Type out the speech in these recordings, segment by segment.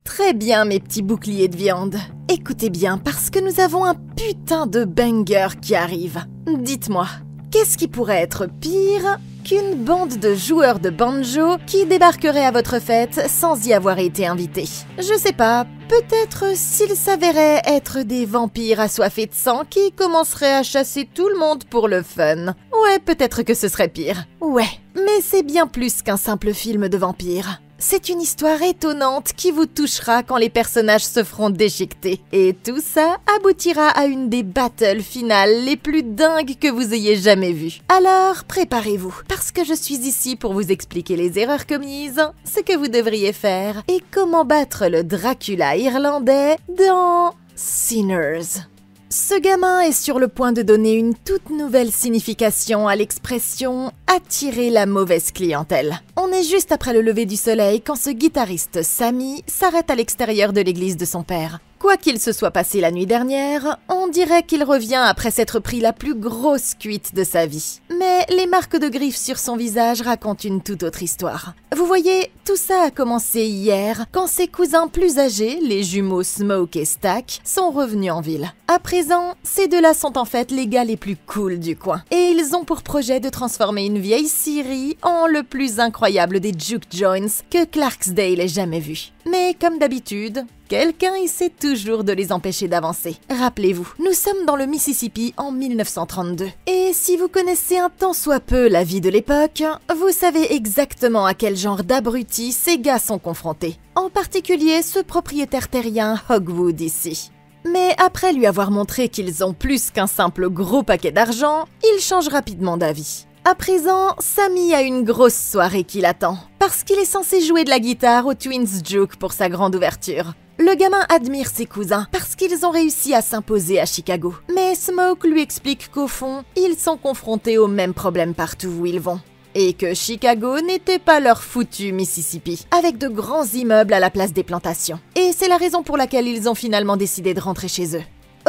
Très bien mes petits boucliers de viande. Écoutez bien parce que nous avons un putain de banger qui arrive. Dites-moi, qu'est-ce qui pourrait être pire qu'une bande de joueurs de banjo qui débarquerait à votre fête sans y avoir été invités? Je sais pas, peut-être s'ils s'avéraient être des vampires assoiffés de sang qui commenceraient à chasser tout le monde pour le fun. Ouais, peut-être que ce serait pire. Ouais, mais c'est bien plus qu'un simple film de vampires. C'est une histoire étonnante qui vous touchera quand les personnages se feront déchiqueter. Et tout ça aboutira à une des battles finales les plus dingues que vous ayez jamais vues. Alors, préparez-vous, parce que je suis ici pour vous expliquer les erreurs commises, ce que vous devriez faire, et comment battre le Dracula irlandais dans Sinners. Ce gamin est sur le point de donner une toute nouvelle signification à l'expression « attirer la mauvaise clientèle ». On est juste après le lever du soleil quand ce guitariste Sammy s'arrête à l'extérieur de l'église de son père. Quoi qu'il se soit passé la nuit dernière, on dirait qu'il revient après s'être pris la plus grosse cuite de sa vie. Mais les marques de griffes sur son visage racontent une toute autre histoire. Vous voyez, tout ça a commencé hier, quand ses cousins plus âgés, les jumeaux Smoke et Stack, sont revenus en ville. À présent, ces deux-là sont en fait les gars les plus cool du coin. Et ils ont pour projet de transformer une vieille scierie en le plus incroyable des juke joints que Clarksdale ait jamais vu. Mais comme d'habitude, quelqu'un essaie toujours de les empêcher d'avancer. Rappelez-vous, nous sommes dans le Mississippi en 1932. Et si vous connaissez un tant soit peu la vie de l'époque, vous savez exactement à quel genre d'abrutis ces gars sont confrontés. En particulier ce propriétaire terrien Hogwood ici. Mais après lui avoir montré qu'ils ont plus qu'un simple gros paquet d'argent, il change rapidement d'avis. À présent, Sammy a une grosse soirée qui l'attend, parce qu'il est censé jouer de la guitare au Twins Juke pour sa grande ouverture. Le gamin admire ses cousins, parce qu'ils ont réussi à s'imposer à Chicago. Mais Smoke lui explique qu'au fond, ils sont confrontés aux mêmes problèmes partout où ils vont. Et que Chicago n'était pas leur foutu Mississippi, avec de grands immeubles à la place des plantations. Et c'est la raison pour laquelle ils ont finalement décidé de rentrer chez eux.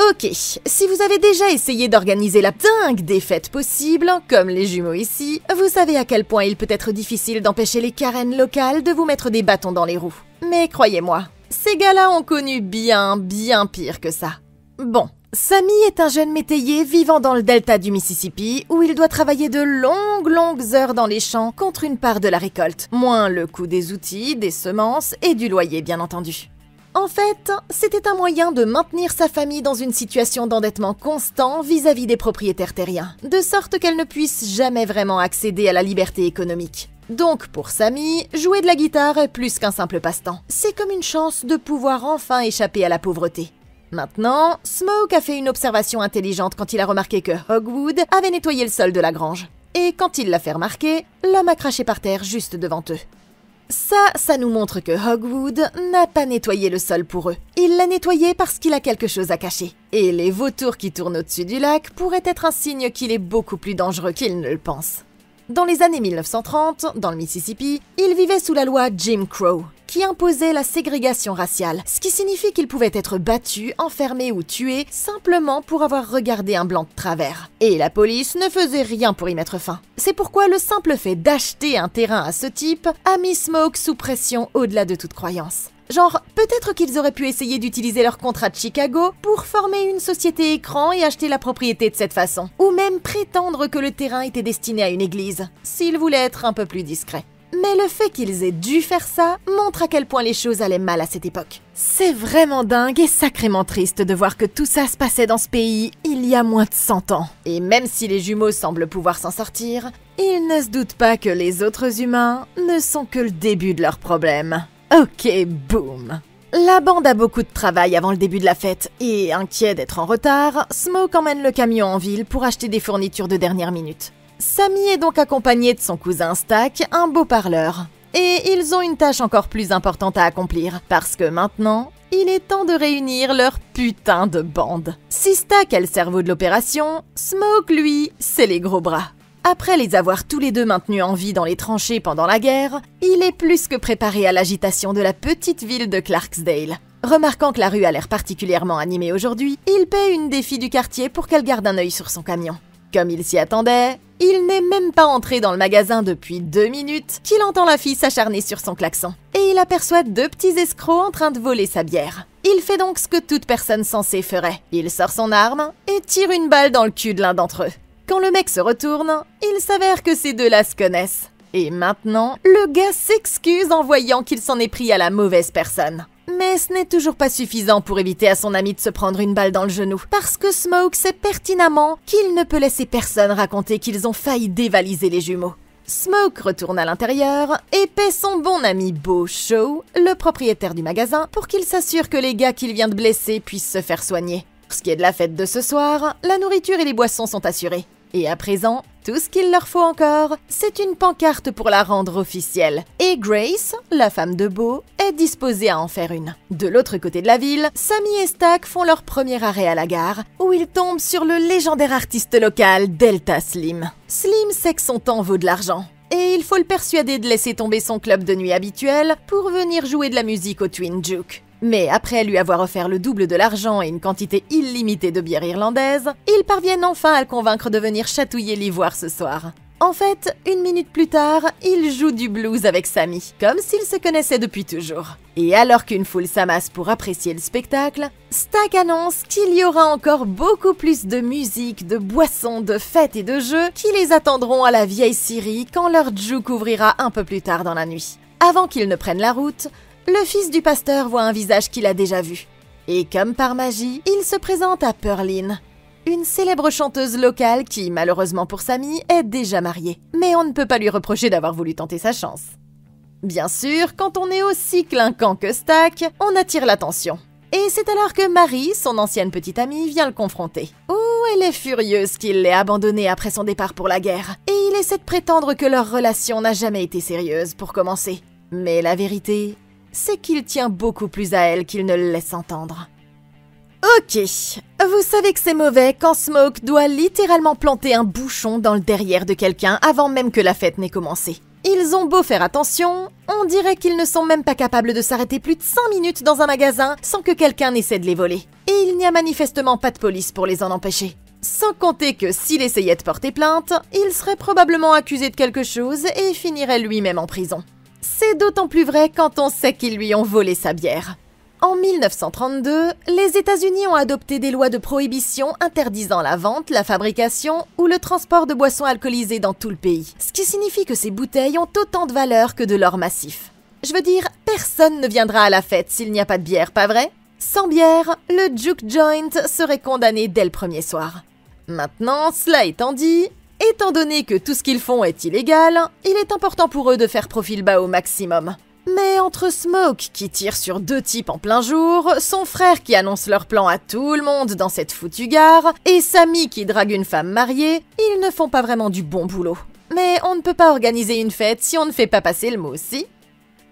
Ok, si vous avez déjà essayé d'organiser la dingue des fêtes possibles, comme les jumeaux ici, vous savez à quel point il peut être difficile d'empêcher les Karen locales de vous mettre des bâtons dans les roues. Mais croyez-moi, ces gars-là ont connu bien pire que ça. Bon, Sammy est un jeune métayer vivant dans le delta du Mississippi où il doit travailler de longues heures dans les champs contre une part de la récolte, moins le coût des outils, des semences et du loyer bien entendu. En fait, c'était un moyen de maintenir sa famille dans une situation d'endettement constant vis-à-vis des propriétaires terriens, de sorte qu'elle ne puisse jamais vraiment accéder à la liberté économique. Donc pour Sammy, jouer de la guitare est plus qu'un simple passe-temps. C'est comme une chance de pouvoir enfin échapper à la pauvreté. Maintenant, Smoke a fait une observation intelligente quand il a remarqué que Hogwood avait nettoyé le sol de la grange. Et quand il l'a fait remarquer, l'homme a craché par terre juste devant eux. Ça nous montre que Hogwood n'a pas nettoyé le sol pour eux. Il l'a nettoyé parce qu'il a quelque chose à cacher. Et les vautours qui tournent au-dessus du lac pourraient être un signe qu'il est beaucoup plus dangereux qu'il ne le pense. Dans les années 1930, dans le Mississippi, il vivait sous la loi Jim Crow, qui imposait la ségrégation raciale, ce qui signifie qu'il pouvait être battu, enfermé ou tué simplement pour avoir regardé un blanc de travers. Et la police ne faisait rien pour y mettre fin. C'est pourquoi le simple fait d'acheter un terrain à ce type a mis Smoke sous pression au-delà de toute croyance. Genre, peut-être qu'ils auraient pu essayer d'utiliser leur contrat de Chicago pour former une société écran et acheter la propriété de cette façon. Ou même prétendre que le terrain était destiné à une église, s'ils voulaient être un peu plus discrets. Mais le fait qu'ils aient dû faire ça montre à quel point les choses allaient mal à cette époque. C'est vraiment dingue et sacrément triste de voir que tout ça se passait dans ce pays il y a moins de 100 ans. Et même si les jumeaux semblent pouvoir s'en sortir, ils ne se doutent pas que les autres humains ne sont que le début de leurs problèmes. Ok, boum. La bande a beaucoup de travail avant le début de la fête, et inquiet d'être en retard, Smoke emmène le camion en ville pour acheter des fournitures de dernière minute. Sammy est donc accompagné de son cousin Stack, un beau parleur. Et ils ont une tâche encore plus importante à accomplir, parce que maintenant, il est temps de réunir leur putain de bande. Si Stack est le cerveau de l'opération, Smoke, lui, c'est les gros bras. Après les avoir tous les deux maintenus en vie dans les tranchées pendant la guerre, il est plus que préparé à l'agitation de la petite ville de Clarksdale. Remarquant que la rue a l'air particulièrement animée aujourd'hui, il paie une des filles du quartier pour qu'elle garde un œil sur son camion. Comme il s'y attendait, Il n'est même pas entré dans le magasin depuis 2 minutes qu'il entend la fille s'acharner sur son klaxon. Et il aperçoit 2 petits escrocs en train de voler sa bière. Il fait donc ce que toute personne sensée ferait. Il sort son arme et tire une balle dans le cul de l'un d'entre eux. Quand le mec se retourne, il s'avère que ces deux-là se connaissent. Et maintenant, le gars s'excuse en voyant qu'il s'en est pris à la mauvaise personne. Mais ce n'est toujours pas suffisant pour éviter à son ami de se prendre une balle dans le genou, parce que Smoke sait pertinemment qu'il ne peut laisser personne raconter qu'ils ont failli dévaliser les jumeaux. Smoke retourne à l'intérieur et paie son bon ami Beau Shaw, le propriétaire du magasin, pour qu'il s'assure que les gars qu'il vient de blesser puissent se faire soigner. Pour ce qui est de la fête de ce soir, la nourriture et les boissons sont assurées. Et à présent, tout ce qu'il leur faut encore, c'est une pancarte pour la rendre officielle. Et Grace, la femme de Beau, est disposée à en faire une. De l'autre côté de la ville, Sammy et Stack font leur premier arrêt à la gare, où ils tombent sur le légendaire artiste local Delta Slim. Slim sait que son temps vaut de l'argent. Et il faut le persuader de laisser tomber son club de nuit habituel pour venir jouer de la musique au Twin Juke. Mais après lui avoir offert le double de l'argent et une quantité illimitée de bière irlandaise, ils parviennent enfin à le convaincre de venir chatouiller l'ivoire ce soir. En fait, 1 minute plus tard, il joue du blues avec Sammy, comme s'ils se connaissaient depuis toujours. Et alors qu'une foule s'amasse pour apprécier le spectacle, Stack annonce qu'il y aura encore beaucoup plus de musique, de boissons, de fêtes et de jeux qui les attendront à la vieille Syrie quand leur juke ouvrira un peu plus tard dans la nuit. Avant qu'ils ne prennent la route, le fils du pasteur voit un visage qu'il a déjà vu. Et comme par magie, il se présente à Pearline, une célèbre chanteuse locale qui, malheureusement pour Sammy, est déjà mariée. Mais on ne peut pas lui reprocher d'avoir voulu tenter sa chance. Bien sûr, quand on est aussi clinquant que Stack, on attire l'attention. Et c'est alors que Marie, son ancienne petite amie, vient le confronter. Oh, elle est furieuse qu'il l'ait abandonnée après son départ pour la guerre. Et il essaie de prétendre que leur relation n'a jamais été sérieuse, pour commencer. Mais la vérité, c'est qu'il tient beaucoup plus à elle qu'il ne le laisse entendre. Ok, vous savez que c'est mauvais quand Smoke doit littéralement planter un bouchon dans le derrière de quelqu'un avant même que la fête n'ait commencé. Ils ont beau faire attention, on dirait qu'ils ne sont même pas capables de s'arrêter plus de 5 minutes dans un magasin sans que quelqu'un n'essaie de les voler. Et il n'y a manifestement pas de police pour les en empêcher. Sans compter que s'il essayait de porter plainte, il serait probablement accusé de quelque chose et finirait lui-même en prison. C'est d'autant plus vrai quand on sait qu'ils lui ont volé sa bière. En 1932, les États-Unis ont adopté des lois de prohibition interdisant la vente, la fabrication ou le transport de boissons alcoolisées dans tout le pays. Ce qui signifie que ces bouteilles ont autant de valeur que de l'or massif. Je veux dire, personne ne viendra à la fête s'il n'y a pas de bière, pas vrai? Sans bière, le juke joint serait condamné dès le premier soir. Maintenant, cela étant dit, étant donné que tout ce qu'ils font est illégal, il est important pour eux de faire profil bas au maximum. Mais entre Smoke qui tire sur 2 types en plein jour, son frère qui annonce leur plan à tout le monde dans cette foutue gare, et Sammy qui drague une femme mariée, ils ne font pas vraiment du bon boulot. Mais on ne peut pas organiser une fête si on ne fait pas passer le mot, si?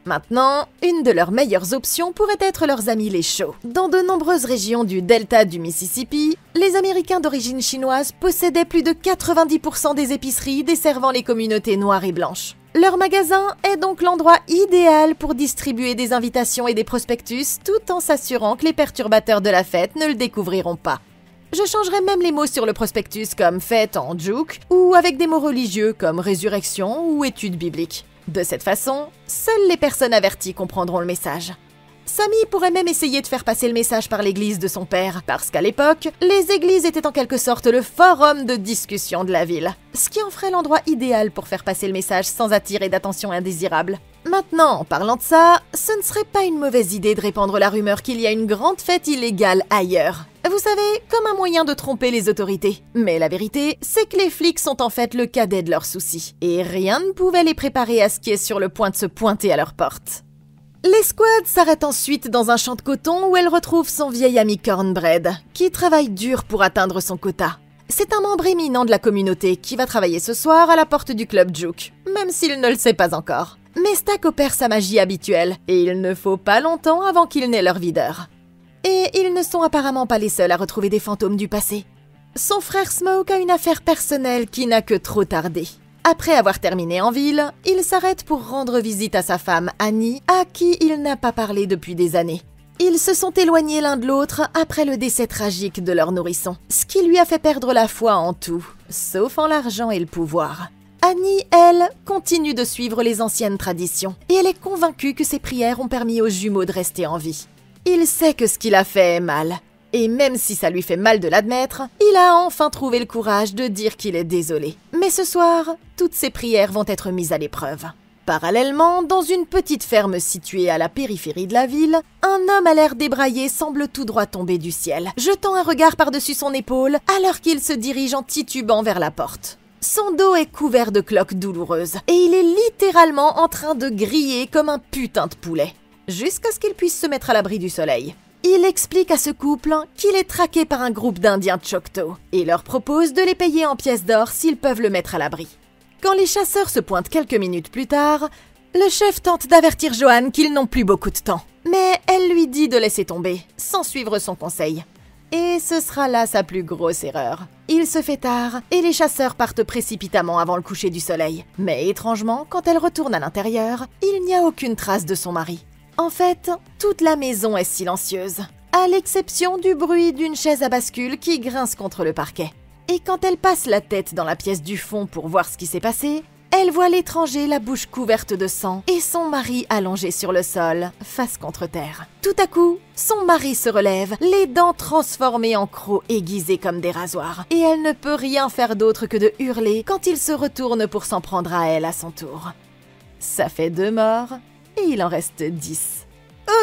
Maintenant, une de leurs meilleures options pourrait être leurs amis les Shaw. Dans de nombreuses régions du delta du Mississippi, les Américains d'origine chinoise possédaient plus de 90% des épiceries desservant les communautés noires et blanches. Leur magasin est donc l'endroit idéal pour distribuer des invitations et des prospectus tout en s'assurant que les perturbateurs de la fête ne le découvriront pas. Je changerai même les mots sur le prospectus comme fête en juke ou avec des mots religieux comme résurrection ou études bibliques. De cette façon, seules les personnes averties comprendront le message. Sammy pourrait même essayer de faire passer le message par l'église de son père, parce qu'à l'époque, les églises étaient en quelque sorte le forum de discussion de la ville, ce qui en ferait l'endroit idéal pour faire passer le message sans attirer d'attention indésirable. Maintenant, en parlant de ça, ce ne serait pas une mauvaise idée de répandre la rumeur qu'il y a une grande fête illégale ailleurs. Vous savez, comme un moyen de tromper les autorités. Mais la vérité, c'est que les flics sont en fait le cadet de leurs soucis, et rien ne pouvait les préparer à ce qui est sur le point de se pointer à leur porte. L'escouade s'arrête ensuite dans un champ de coton où elle retrouve son vieil ami Cornbread, qui travaille dur pour atteindre son quota. C'est un membre éminent de la communauté qui va travailler ce soir à la porte du club Juke, même s'il ne le sait pas encore. Mais Stack opère sa magie habituelle, et il ne faut pas longtemps avant qu'il n'ait leur videur. Et ils ne sont apparemment pas les seuls à retrouver des fantômes du passé. Son frère Smoke a une affaire personnelle qui n'a que trop tardé. Après avoir terminé en ville, il s'arrête pour rendre visite à sa femme Annie, à qui il n'a pas parlé depuis des années. Ils se sont éloignés l'un de l'autre après le décès tragique de leur nourrisson, ce qui lui a fait perdre la foi en tout, sauf en l'argent et le pouvoir. Annie, elle, continue de suivre les anciennes traditions, et elle est convaincue que ses prières ont permis aux jumeaux de rester en vie. Il sait que ce qu'il a fait est mal, et même si ça lui fait mal de l'admettre, il a enfin trouvé le courage de dire qu'il est désolé. Mais ce soir, toutes ses prières vont être mises à l'épreuve. Parallèlement, dans une petite ferme située à la périphérie de la ville, un homme à l'air débraillé semble tout droit tomber du ciel, jetant un regard par-dessus son épaule alors qu'il se dirige en titubant vers la porte. Son dos est couvert de cloques douloureuses et il est littéralement en train de griller comme un putain de poulet, jusqu'à ce qu'il puisse se mettre à l'abri du soleil. Il explique à ce couple qu'il est traqué par un groupe d'Indiens Choctaw et leur propose de les payer en pièces d'or s'ils peuvent le mettre à l'abri. Quand les chasseurs se pointent quelques minutes plus tard, le chef tente d'avertir Joanne qu'ils n'ont plus beaucoup de temps. Mais elle lui dit de laisser tomber, sans suivre son conseil. Et ce sera là sa plus grosse erreur. Il se fait tard et les chasseurs partent précipitamment avant le coucher du soleil. Mais étrangement, quand elle retourne à l'intérieur, il n'y a aucune trace de son mari. En fait, toute la maison est silencieuse, à l'exception du bruit d'une chaise à bascule qui grince contre le parquet. Et quand elle passe la tête dans la pièce du fond pour voir ce qui s'est passé, elle voit l'étranger la bouche couverte de sang et son mari allongé sur le sol, face contre terre. Tout à coup, son mari se relève, les dents transformées en crocs aiguisés comme des rasoirs. Et elle ne peut rien faire d'autre que de hurler quand il se retourne pour s'en prendre à elle à son tour. Ça fait 2 morts et il en reste 10.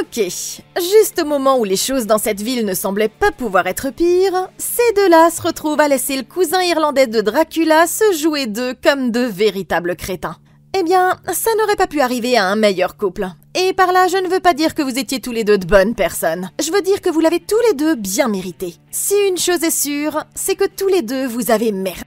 Ok, juste au moment où les choses dans cette ville ne semblaient pas pouvoir être pires, ces deux-là se retrouvent à laisser le cousin irlandais de Dracula se jouer d'eux comme de véritables crétins. Eh bien, ça n'aurait pas pu arriver à un meilleur couple. Et par là, je ne veux pas dire que vous étiez tous les deux de bonnes personnes. Je veux dire que vous l'avez tous les deux bien mérité. Si une chose est sûre, c'est que tous les deux vous avez merdé.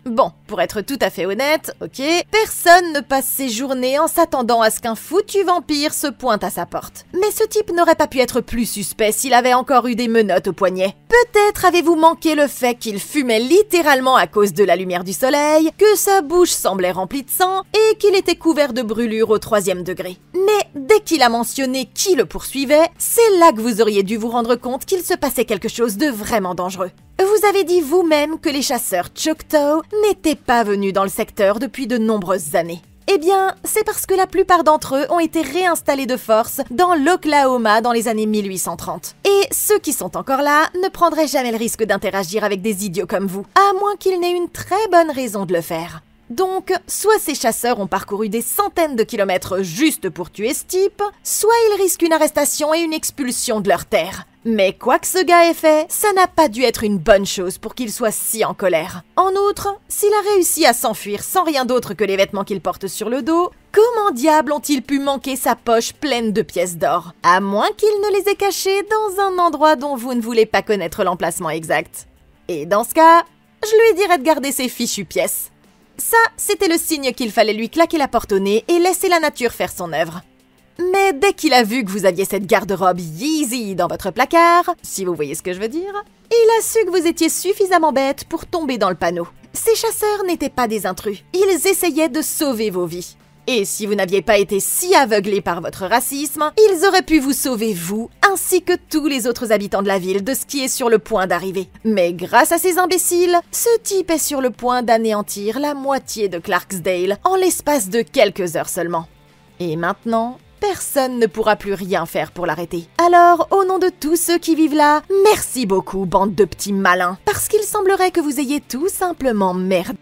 Bon, pour être tout à fait honnête, ok, personne ne passe ses journées en s'attendant à ce qu'un foutu vampire se pointe à sa porte. Mais ce type n'aurait pas pu être plus suspect s'il avait encore eu des menottes au poignet. Peut-être avez-vous manqué le fait qu'il fumait littéralement à cause de la lumière du soleil, que sa bouche semblait remplie de sang et qu'il était couvert de brûlures au 3e degré. Mais dès qu'il a mentionné qui le poursuivait, c'est là que vous auriez dû vous rendre compte qu'il se passait quelque chose de vraiment dangereux. Vous avez dit vous-même que les chasseurs Choctaw n'étaient pas venus dans le secteur depuis de nombreuses années. Eh bien, c'est parce que la plupart d'entre eux ont été réinstallés de force dans l'Oklahoma dans les années 1830. Et ceux qui sont encore là ne prendraient jamais le risque d'interagir avec des idiots comme vous, à moins qu'ils n'aient une très bonne raison de le faire. Donc, soit ces chasseurs ont parcouru des centaines de kilomètres juste pour tuer ce type, soit ils risquent une arrestation et une expulsion de leur terre. Mais quoi que ce gars ait fait, ça n'a pas dû être une bonne chose pour qu'il soit si en colère. En outre, s'il a réussi à s'enfuir sans rien d'autre que les vêtements qu'il porte sur le dos, comment diable ont-ils pu manquer sa poche pleine de pièces d'or? À moins qu'il ne les ait cachées dans un endroit dont vous ne voulez pas connaître l'emplacement exact. Et dans ce cas, je lui dirais de garder ses fichues pièces. Ça, c'était le signe qu'il fallait lui claquer la porte au nez et laisser la nature faire son œuvre. Mais dès qu'il a vu que vous aviez cette garde-robe Yeezy dans votre placard, si vous voyez ce que je veux dire, il a su que vous étiez suffisamment bête pour tomber dans le panneau. Ces chasseurs n'étaient pas des intrus, ils essayaient de sauver vos vies. Et si vous n'aviez pas été si aveuglé par votre racisme, ils auraient pu vous sauver vous, ainsi que tous les autres habitants de la ville de ce qui est sur le point d'arriver. Mais grâce à ces imbéciles, ce type est sur le point d'anéantir la moitié de Clarksdale en l'espace de quelques heures seulement. Et maintenant, personne ne pourra plus rien faire pour l'arrêter. Alors, au nom de tous ceux qui vivent là, merci beaucoup, bande de petits malins, parce qu'il semblerait que vous ayez tout simplement merdé.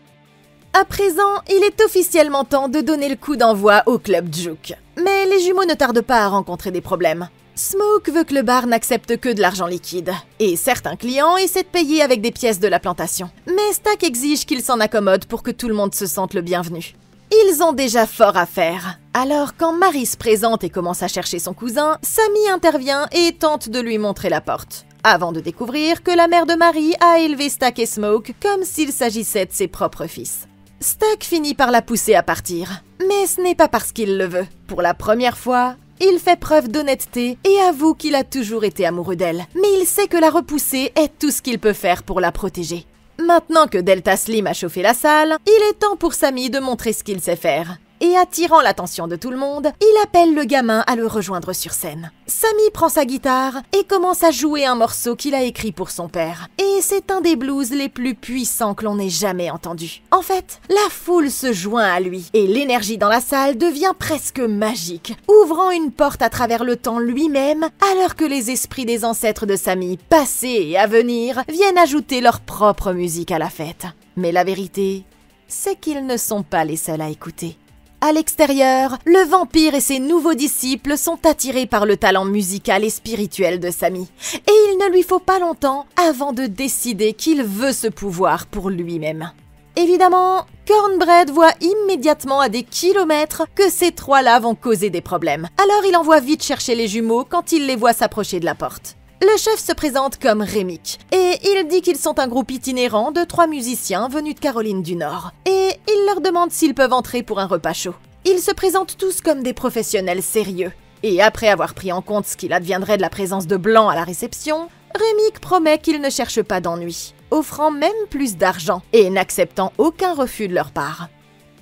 À présent, il est officiellement temps de donner le coup d'envoi au Club Juke. Mais les jumeaux ne tardent pas à rencontrer des problèmes. Smoke veut que le bar n'accepte que de l'argent liquide, et certains clients essaient de payer avec des pièces de la plantation. Mais Stack exige qu'il s'en accommode pour que tout le monde se sente le bienvenu. Ils ont déjà fort à faire. Alors quand Marie se présente et commence à chercher son cousin, Sammy intervient et tente de lui montrer la porte, avant de découvrir que la mère de Marie a élevé Stack et Smoke comme s'il s'agissait de ses propres fils. Stack finit par la pousser à partir, mais ce n'est pas parce qu'il le veut. Pour la première fois, il fait preuve d'honnêteté et avoue qu'il a toujours été amoureux d'elle, mais il sait que la repousser est tout ce qu'il peut faire pour la protéger. Maintenant que Delta Slim a chauffé la salle, il est temps pour Sammy de montrer ce qu'il sait faire. et attirant l'attention de tout le monde, il appelle le gamin à le rejoindre sur scène. Sammy prend sa guitare et commence à jouer un morceau qu'il a écrit pour son père. Et c'est un des blues les plus puissants que l'on ait jamais entendu. En fait, la foule se joint à lui et l'énergie dans la salle devient presque magique, ouvrant une porte à travers le temps lui-même, alors que les esprits des ancêtres de Sammy, passés et à venir, viennent ajouter leur propre musique à la fête. Mais la vérité, c'est qu'ils ne sont pas les seuls à écouter. À l'extérieur, le vampire et ses nouveaux disciples sont attirés par le talent musical et spirituel de Sammy. Et il ne lui faut pas longtemps avant de décider qu'il veut ce pouvoir pour lui-même. Évidemment, Cornbread voit immédiatement à des kilomètres que ces trois-là vont causer des problèmes. Alors il envoie vite chercher les jumeaux quand il les voit s'approcher de la porte. Le chef se présente comme Remick et il dit qu'ils sont un groupe itinérant de 3 musiciens venus de Caroline du Nord. Et il leur demande s'ils peuvent entrer pour un repas chaud. Ils se présentent tous comme des professionnels sérieux. Et après avoir pris en compte ce qu'il adviendrait de la présence de blancs à la réception, Remick promet qu'il ne cherche pas d'ennui, offrant même plus d'argent et n'acceptant aucun refus de leur part.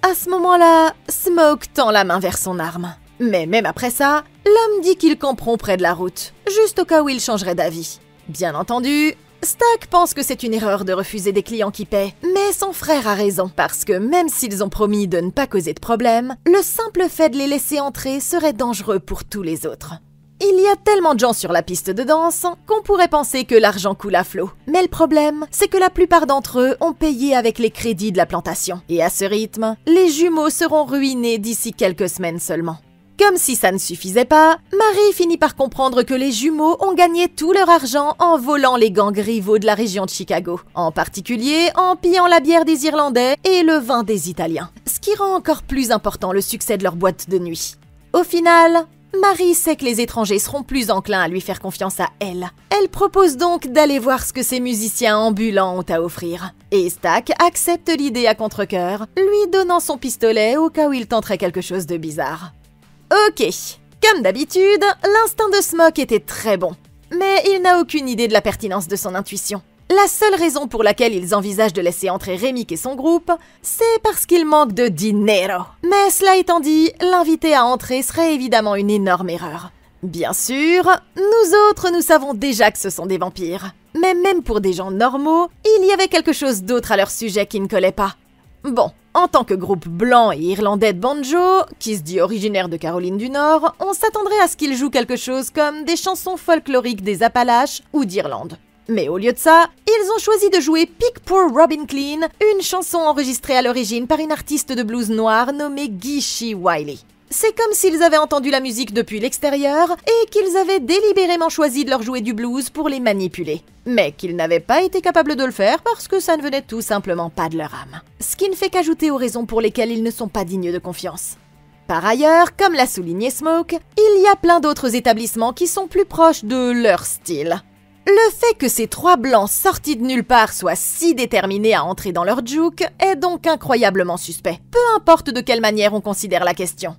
À ce moment-là, Smoke tend la main vers son arme. Mais même après ça, l'homme dit qu'ils camperont près de la route, juste au cas où il changerait d'avis. Bien entendu, Stack pense que c'est une erreur de refuser des clients qui paient, mais son frère a raison, parce que même s'ils ont promis de ne pas causer de problème, le simple fait de les laisser entrer serait dangereux pour tous les autres. Il y a tellement de gens sur la piste de danse qu'on pourrait penser que l'argent coule à flot. Mais le problème, c'est que la plupart d'entre eux ont payé avec les crédits de la plantation. Et à ce rythme, les jumeaux seront ruinés d'ici quelques semaines seulement. Comme si ça ne suffisait pas, Marie finit par comprendre que les jumeaux ont gagné tout leur argent en volant les gangs rivaux de la région de Chicago, en particulier en pillant la bière des Irlandais et le vin des Italiens, ce qui rend encore plus important le succès de leur boîte de nuit. Au final, Marie sait que les étrangers seront plus enclins à lui faire confiance à elle. Elle propose donc d'aller voir ce que ces musiciens ambulants ont à offrir. Et Stack accepte l'idée à contre-cœur, lui donnant son pistolet au cas où il tenterait quelque chose de bizarre. Ok, comme d'habitude, l'instinct de Smoke était très bon, mais il n'a aucune idée de la pertinence de son intuition. La seule raison pour laquelle ils envisagent de laisser entrer Remick et son groupe, c'est parce qu'il manque de dinero. Mais cela étant dit, l'inviter à entrer serait évidemment une énorme erreur. Bien sûr, nous autres, nous savons déjà que ce sont des vampires. Mais même pour des gens normaux, il y avait quelque chose d'autre à leur sujet qui ne collait pas. Bon, en tant que groupe blanc et irlandais de banjo, qui se dit originaire de Caroline du Nord, on s'attendrait à ce qu'ils jouent quelque chose comme des chansons folkloriques des Appalaches ou d'Irlande. Mais au lieu de ça, ils ont choisi de jouer Pick Poor Robin Clean, une chanson enregistrée à l'origine par une artiste de blues noire nommée Geeshie Wiley. C'est comme s'ils avaient entendu la musique depuis l'extérieur et qu'ils avaient délibérément choisi de leur jouer du blues pour les manipuler. Mais qu'ils n'avaient pas été capables de le faire parce que ça ne venait tout simplement pas de leur âme. Ce qui ne fait qu'ajouter aux raisons pour lesquelles ils ne sont pas dignes de confiance. Par ailleurs, comme l'a souligné Smoke, il y a plein d'autres établissements qui sont plus proches de leur style. Le fait que ces 3 blancs sortis de nulle part soient si déterminés à entrer dans leur juke est donc incroyablement suspect, peu importe de quelle manière on considère la question.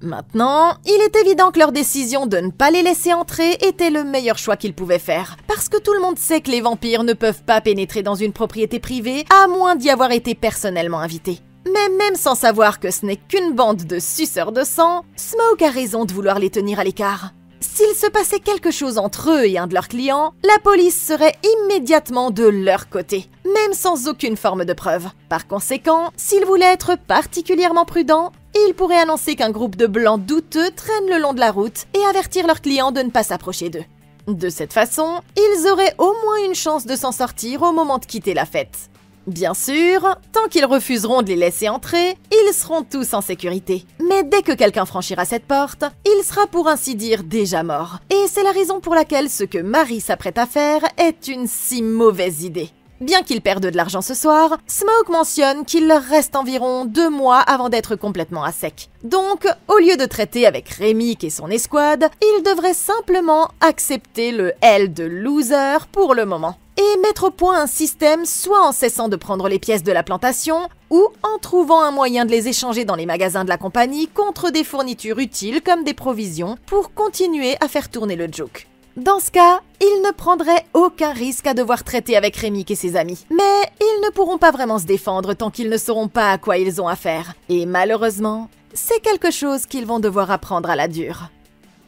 Maintenant, il est évident que leur décision de ne pas les laisser entrer était le meilleur choix qu'ils pouvaient faire, parce que tout le monde sait que les vampires ne peuvent pas pénétrer dans une propriété privée à moins d'y avoir été personnellement invités. Mais même sans savoir que ce n'est qu'une bande de suceurs de sang, Smoke a raison de vouloir les tenir à l'écart. S'il se passait quelque chose entre eux et un de leurs clients, la police serait immédiatement de leur côté, même sans aucune forme de preuve. Par conséquent, s'ils voulaient être particulièrement prudents, ils pourraient annoncer qu'un groupe de blancs douteux traîne le long de la route et avertir leurs clients de ne pas s'approcher d'eux. De cette façon, ils auraient au moins une chance de s'en sortir au moment de quitter la fête. Bien sûr, tant qu'ils refuseront de les laisser entrer, ils seront tous en sécurité. Mais dès que quelqu'un franchira cette porte, il sera pour ainsi dire déjà mort. Et c'est la raison pour laquelle ce que Marie s'apprête à faire est une si mauvaise idée. Bien qu'ils perdent de l'argent ce soir, Smoke mentionne qu'il leur reste environ 2 mois avant d'être complètement à sec. Donc, au lieu de traiter avec Remick et son escouade, ils devraient simplement accepter le L de loser pour le moment. Et mettre au point un système soit en cessant de prendre les pièces de la plantation, ou en trouvant un moyen de les échanger dans les magasins de la compagnie contre des fournitures utiles comme des provisions pour continuer à faire tourner le joke. Dans ce cas, ils ne prendraient aucun risque à devoir traiter avec Remick et ses amis. Mais ils ne pourront pas vraiment se défendre tant qu'ils ne sauront pas à quoi ils ont affaire. Et malheureusement, c'est quelque chose qu'ils vont devoir apprendre à la dure.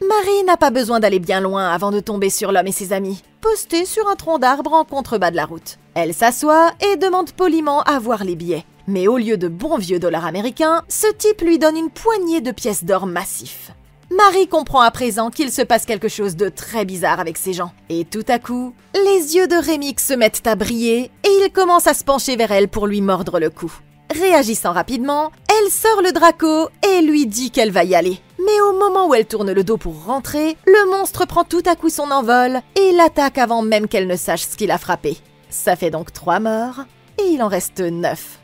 Marie n'a pas besoin d'aller bien loin avant de tomber sur l'homme et ses amis, postés sur un tronc d'arbre en contrebas de la route. Elle s'assoit et demande poliment à voir les billets. Mais au lieu de bons vieux dollars américains, ce type lui donne une poignée de pièces d'or massifs. Marie comprend à présent qu'il se passe quelque chose de très bizarre avec ces gens. Et tout à coup, les yeux de Remix se mettent à briller et il commence à se pencher vers elle pour lui mordre le cou. Réagissant rapidement, elle sort le Draco et lui dit qu'elle va y aller. Mais au moment où elle tourne le dos pour rentrer, le monstre prend tout à coup son envol et l'attaque avant même qu'elle ne sache ce qu'il a frappé. Ça fait donc 3 morts et il en reste 9.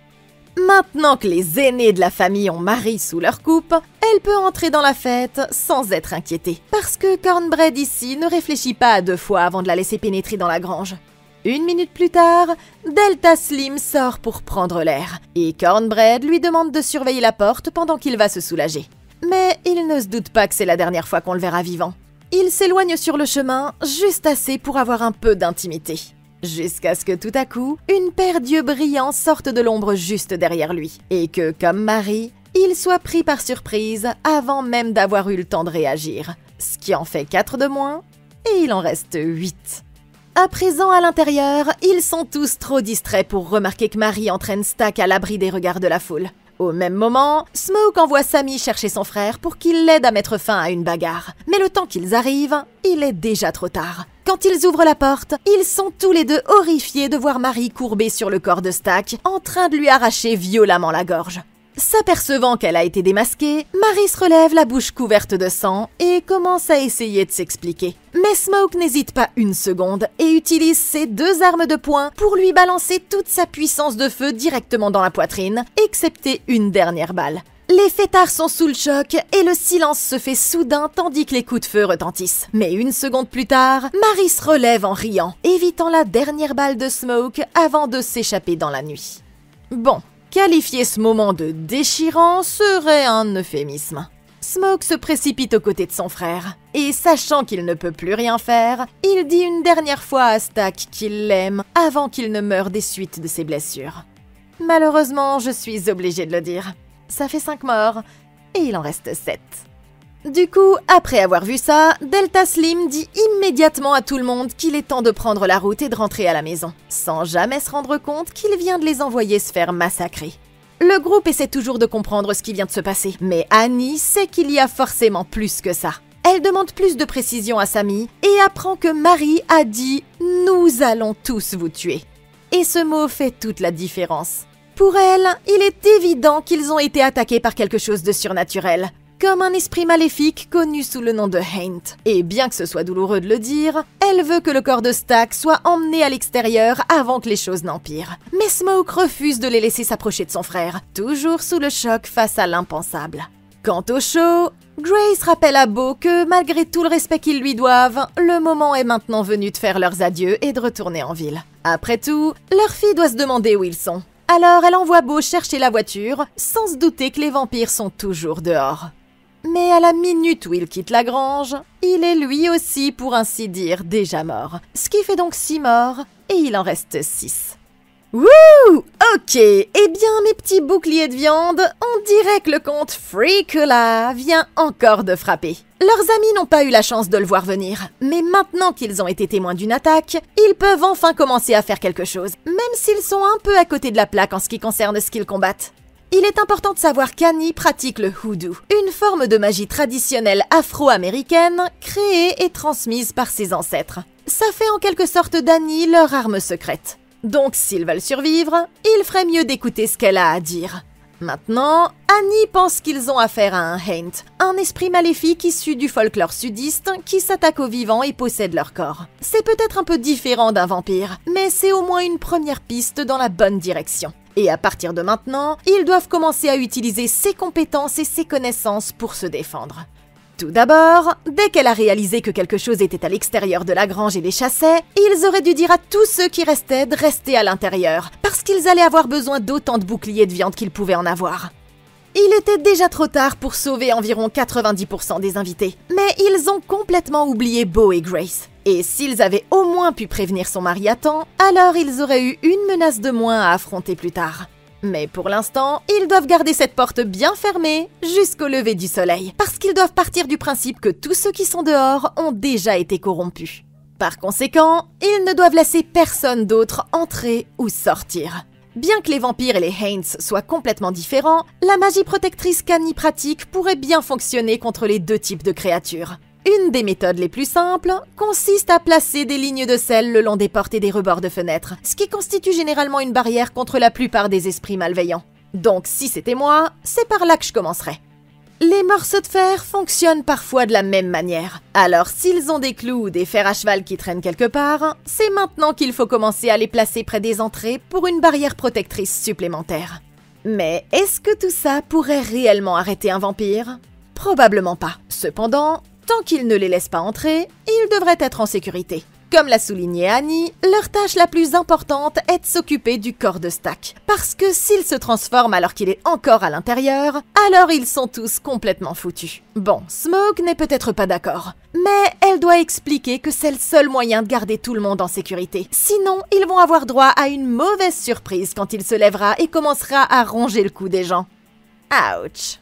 Maintenant que les aînés de la famille ont Marie sous leur coupe, elle peut entrer dans la fête sans être inquiétée. Parce que Cornbread ici ne réfléchit pas à 2 fois avant de la laisser pénétrer dans la grange. 1 minute plus tard, Delta Slim sort pour prendre l'air. Et Cornbread lui demande de surveiller la porte pendant qu'il va se soulager. Mais il ne se doute pas que c'est la dernière fois qu'on le verra vivant. Il s'éloigne sur le chemin, juste assez pour avoir un peu d'intimité. Jusqu'à ce que tout à coup, une paire d'yeux brillants sorte de l'ombre juste derrière lui. Et que, comme Marie, il soit pris par surprise avant même d'avoir eu le temps de réagir. Ce qui en fait 4 de moins, et il en reste 8. À présent, à l'intérieur, ils sont tous trop distraits pour remarquer que Marie entraîne Stack à l'abri des regards de la foule. Au même moment, Smoke envoie Sammy chercher son frère pour qu'il l'aide à mettre fin à une bagarre. Mais le temps qu'ils arrivent, il est déjà trop tard. Quand ils ouvrent la porte, ils sont tous les deux horrifiés de voir Marie courbée sur le corps de Stack, en train de lui arracher violemment la gorge. S'apercevant qu'elle a été démasquée, Marie se relève la bouche couverte de sang et commence à essayer de s'expliquer. Mais Smoke n'hésite pas une seconde et utilise ses 2 armes de poing pour lui balancer toute sa puissance de feu directement dans la poitrine, excepté une dernière balle. Les fêtards sont sous le choc et le silence se fait soudain tandis que les coups de feu retentissent. Mais 1 seconde plus tard, Marie se relève en riant, évitant la dernière balle de Smoke avant de s'échapper dans la nuit. Bon. Qualifier ce moment de déchirant serait un euphémisme. Smoke se précipite aux côtés de son frère, et sachant qu'il ne peut plus rien faire, il dit une dernière fois à Stack qu'il l'aime avant qu'il ne meure des suites de ses blessures. Malheureusement, je suis obligée de le dire. Ça fait 5 morts, et il en reste 7. Du coup, après avoir vu ça, Delta Slim dit immédiatement à tout le monde qu'il est temps de prendre la route et de rentrer à la maison, sans jamais se rendre compte qu'il vient de les envoyer se faire massacrer. Le groupe essaie toujours de comprendre ce qui vient de se passer, mais Annie sait qu'il y a forcément plus que ça. Elle demande plus de précision à Sammy et apprend que Marie a dit « Nous allons tous vous tuer ». Et ce mot fait toute la différence. Pour elle, il est évident qu'ils ont été attaqués par quelque chose de surnaturel, comme un esprit maléfique connu sous le nom de Haint. Et bien que ce soit douloureux de le dire, elle veut que le corps de Stack soit emmené à l'extérieur avant que les choses n'empirent. Mais Smoke refuse de les laisser s'approcher de son frère, toujours sous le choc face à l'impensable. Quant au show, Grace rappelle à Beau que malgré tout le respect qu'ils lui doivent, le moment est maintenant venu de faire leurs adieux et de retourner en ville. Après tout, leur fille doit se demander où ils sont. Alors elle envoie Beau chercher la voiture, sans se douter que les vampires sont toujours dehors. Mais à la minute où il quitte la grange, il est lui aussi, pour ainsi dire, déjà mort. Ce qui fait donc 6 morts, et il en reste 6. Wouh! Ok, eh bien mes petits boucliers de viande, on dirait que le comte Freakula vient encore de frapper. Leurs amis n'ont pas eu la chance de le voir venir, mais maintenant qu'ils ont été témoins d'une attaque, ils peuvent enfin commencer à faire quelque chose, même s'ils sont un peu à côté de la plaque en ce qui concerne ce qu'ils combattent. Il est important de savoir qu'Annie pratique le hoodoo, une forme de magie traditionnelle afro-américaine créée et transmise par ses ancêtres. Ça fait en quelque sorte d'Annie leur arme secrète. Donc s'ils veulent survivre, il ferait mieux d'écouter ce qu'elle a à dire. Maintenant, Annie pense qu'ils ont affaire à un Haint, un esprit maléfique issu du folklore sudiste qui s'attaque aux vivants et possède leur corps. C'est peut-être un peu différent d'un vampire, mais c'est au moins une première piste dans la bonne direction. Et à partir de maintenant, ils doivent commencer à utiliser ses compétences et ses connaissances pour se défendre. Tout d'abord, dès qu'elle a réalisé que quelque chose était à l'extérieur de la grange et les chassait, ils auraient dû dire à tous ceux qui restaient de rester à l'intérieur, parce qu'ils allaient avoir besoin d'autant de boucliers de viande qu'ils pouvaient en avoir. Il était déjà trop tard pour sauver environ 90% des invités, mais ils ont complètement oublié Beau et Grace. Et s'ils avaient au moins pu prévenir son mari à temps, alors ils auraient eu une menace de moins à affronter plus tard. Mais pour l'instant, ils doivent garder cette porte bien fermée jusqu'au lever du soleil, parce qu'ils doivent partir du principe que tous ceux qui sont dehors ont déjà été corrompus. Par conséquent, ils ne doivent laisser personne d'autre entrer ou sortir. Bien que les vampires et les Haints soient complètement différents, la magie protectrice qu'Annie pratique pourrait bien fonctionner contre les deux types de créatures. Une des méthodes les plus simples consiste à placer des lignes de sel le long des portes et des rebords de fenêtres, ce qui constitue généralement une barrière contre la plupart des esprits malveillants. Donc si c'était moi, c'est par là que je commencerais. Les morceaux de fer fonctionnent parfois de la même manière. Alors s'ils ont des clous ou des fers à cheval qui traînent quelque part, c'est maintenant qu'il faut commencer à les placer près des entrées pour une barrière protectrice supplémentaire. Mais est-ce que tout ça pourrait réellement arrêter un vampire? Probablement pas. Cependant, tant qu'ils ne les laissent pas entrer, ils devraient être en sécurité. Comme l'a souligné Annie, leur tâche la plus importante est de s'occuper du corps de Stack. Parce que s'il se transforme alors qu'il est encore à l'intérieur, alors ils sont tous complètement foutus. Bon, Smoke n'est peut-être pas d'accord, mais elle doit expliquer que c'est le seul moyen de garder tout le monde en sécurité. Sinon, ils vont avoir droit à une mauvaise surprise quand il se lèvera et commencera à ronger le cou des gens. Ouch!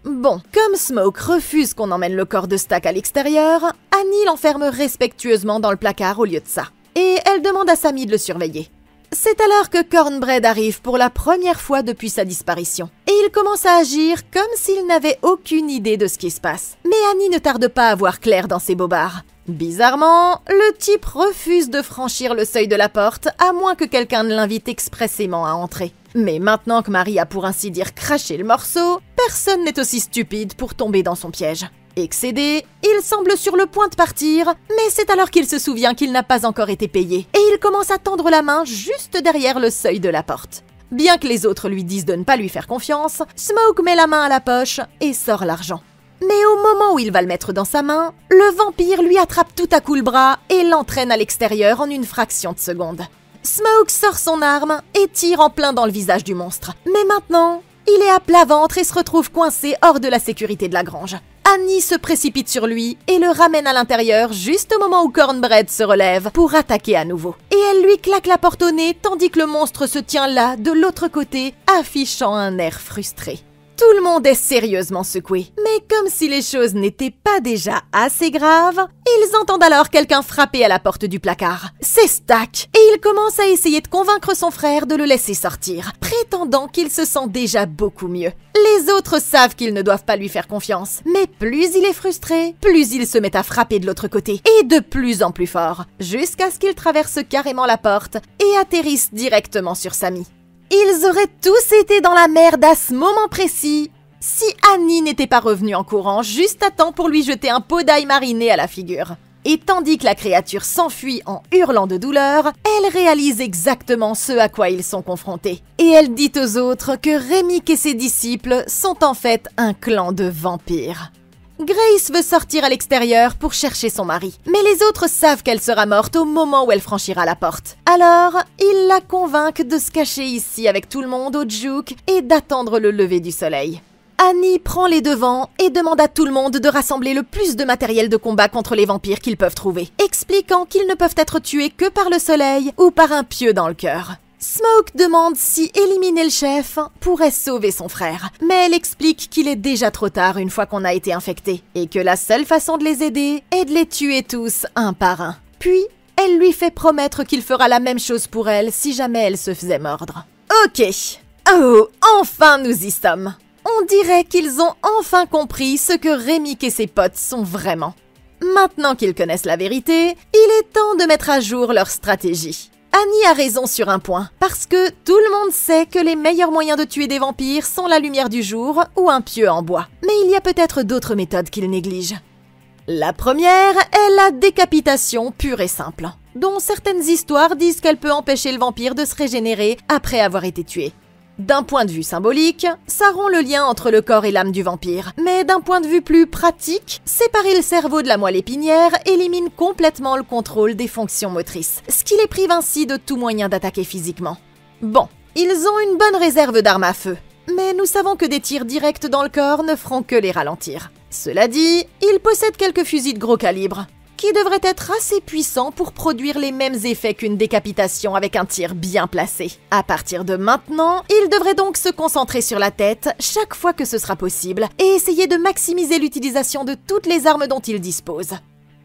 Bon, comme Smoke refuse qu'on emmène le corps de Stack à l'extérieur, Annie l'enferme respectueusement dans le placard au lieu de ça. Et elle demande à Sammy de le surveiller. C'est alors que Cornbread arrive pour la première fois depuis sa disparition. Et il commence à agir comme s'il n'avait aucune idée de ce qui se passe. Mais Annie ne tarde pas à voir clair dans ses bobards. Bizarrement, le type refuse de franchir le seuil de la porte à moins que quelqu'un ne l'invite expressément à entrer. Mais maintenant que Marie a pour ainsi dire craché le morceau, personne n'est aussi stupide pour tomber dans son piège. Excédé, il semble sur le point de partir, mais c'est alors qu'il se souvient qu'il n'a pas encore été payé, et il commence à tendre la main juste derrière le seuil de la porte. Bien que les autres lui disent de ne pas lui faire confiance, Smoke met la main à la poche et sort l'argent. Mais au moment où il va le mettre dans sa main, le vampire lui attrape tout à coup le bras et l'entraîne à l'extérieur en une fraction de seconde. Smoke sort son arme et tire en plein dans le visage du monstre. Mais maintenant, il est à plat ventre et se retrouve coincé hors de la sécurité de la grange. Annie se précipite sur lui et le ramène à l'intérieur juste au moment où Cornbread se relève pour attaquer à nouveau. Et elle lui claque la porte au nez tandis que le monstre se tient là, de l'autre côté, affichant un air frustré. Tout le monde est sérieusement secoué, mais comme si les choses n'étaient pas déjà assez graves, ils entendent alors quelqu'un frapper à la porte du placard. C'est Stack, et il commence à essayer de convaincre son frère de le laisser sortir, prétendant qu'il se sent déjà beaucoup mieux. Les autres savent qu'ils ne doivent pas lui faire confiance, mais plus il est frustré, plus il se met à frapper de l'autre côté, et de plus en plus fort, jusqu'à ce qu'il traverse carrément la porte et atterrisse directement sur Sammy. Ils auraient tous été dans la merde à ce moment précis si Annie n'était pas revenue en courant juste à temps pour lui jeter un pot d'ail mariné à la figure. Et tandis que la créature s'enfuit en hurlant de douleur, elle réalise exactement ce à quoi ils sont confrontés. Et elle dit aux autres que Rémic et ses disciples sont en fait un clan de vampires. Grace veut sortir à l'extérieur pour chercher son mari, mais les autres savent qu'elle sera morte au moment où elle franchira la porte. Alors, ils la convainquent de se cacher ici avec tout le monde au Juke et d'attendre le lever du soleil. Annie prend les devants et demande à tout le monde de rassembler le plus de matériel de combat contre les vampires qu'ils peuvent trouver, expliquant qu'ils ne peuvent être tués que par le soleil ou par un pieu dans le cœur. Smoke demande si éliminer le chef pourrait sauver son frère, mais elle explique qu'il est déjà trop tard une fois qu'on a été infecté, et que la seule façon de les aider est de les tuer tous un par un. Puis, elle lui fait promettre qu'il fera la même chose pour elle si jamais elle se faisait mordre. Ok. Oh, enfin nous y sommes. On dirait qu'ils ont enfin compris ce que Rémic et ses potes sont vraiment. Maintenant qu'ils connaissent la vérité, il est temps de mettre à jour leur stratégie. Annie a raison sur un point, parce que tout le monde sait que les meilleurs moyens de tuer des vampires sont la lumière du jour ou un pieu en bois. Mais il y a peut-être d'autres méthodes qu'ils négligent. La première est la décapitation pure et simple, dont certaines histoires disent qu'elle peut empêcher le vampire de se régénérer après avoir été tué. D'un point de vue symbolique, ça rompt le lien entre le corps et l'âme du vampire. Mais d'un point de vue plus pratique, séparer le cerveau de la moelle épinière élimine complètement le contrôle des fonctions motrices, ce qui les prive ainsi de tout moyen d'attaquer physiquement. Bon, ils ont une bonne réserve d'armes à feu, mais nous savons que des tirs directs dans le corps ne feront que les ralentir. Cela dit, ils possèdent quelques fusils de gros calibre. qui devrait être assez puissant pour produire les mêmes effets qu'une décapitation avec un tir bien placé. À partir de maintenant, il devrait donc se concentrer sur la tête chaque fois que ce sera possible et essayer de maximiser l'utilisation de toutes les armes dont il dispose.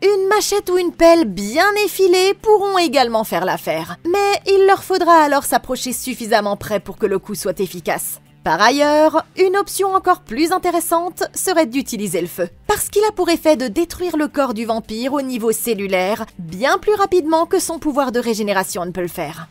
Une machette ou une pelle bien effilée pourront également faire l'affaire, mais il leur faudra alors s'approcher suffisamment près pour que le coup soit efficace. Par ailleurs, une option encore plus intéressante serait d'utiliser le feu, parce qu'il a pour effet de détruire le corps du vampire au niveau cellulaire bien plus rapidement que son pouvoir de régénération ne peut le faire.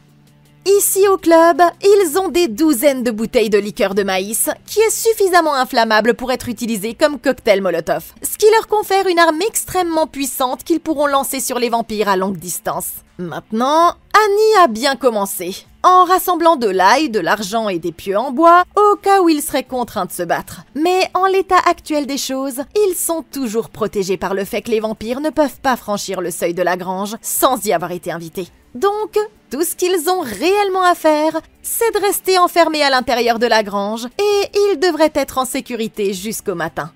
Ici au club, ils ont des douzaines de bouteilles de liqueur de maïs qui est suffisamment inflammable pour être utilisée comme cocktail Molotov, ce qui leur confère une arme extrêmement puissante qu'ils pourront lancer sur les vampires à longue distance. Maintenant, Annie a bien commencé, en rassemblant de l'ail, de l'argent et des pieux en bois au cas où ils seraient contraints de se battre. Mais en l'état actuel des choses, ils sont toujours protégés par le fait que les vampires ne peuvent pas franchir le seuil de la grange sans y avoir été invités. Donc, tout ce qu'ils ont réellement à faire, c'est de rester enfermés à l'intérieur de la grange et ils devraient être en sécurité jusqu'au matin.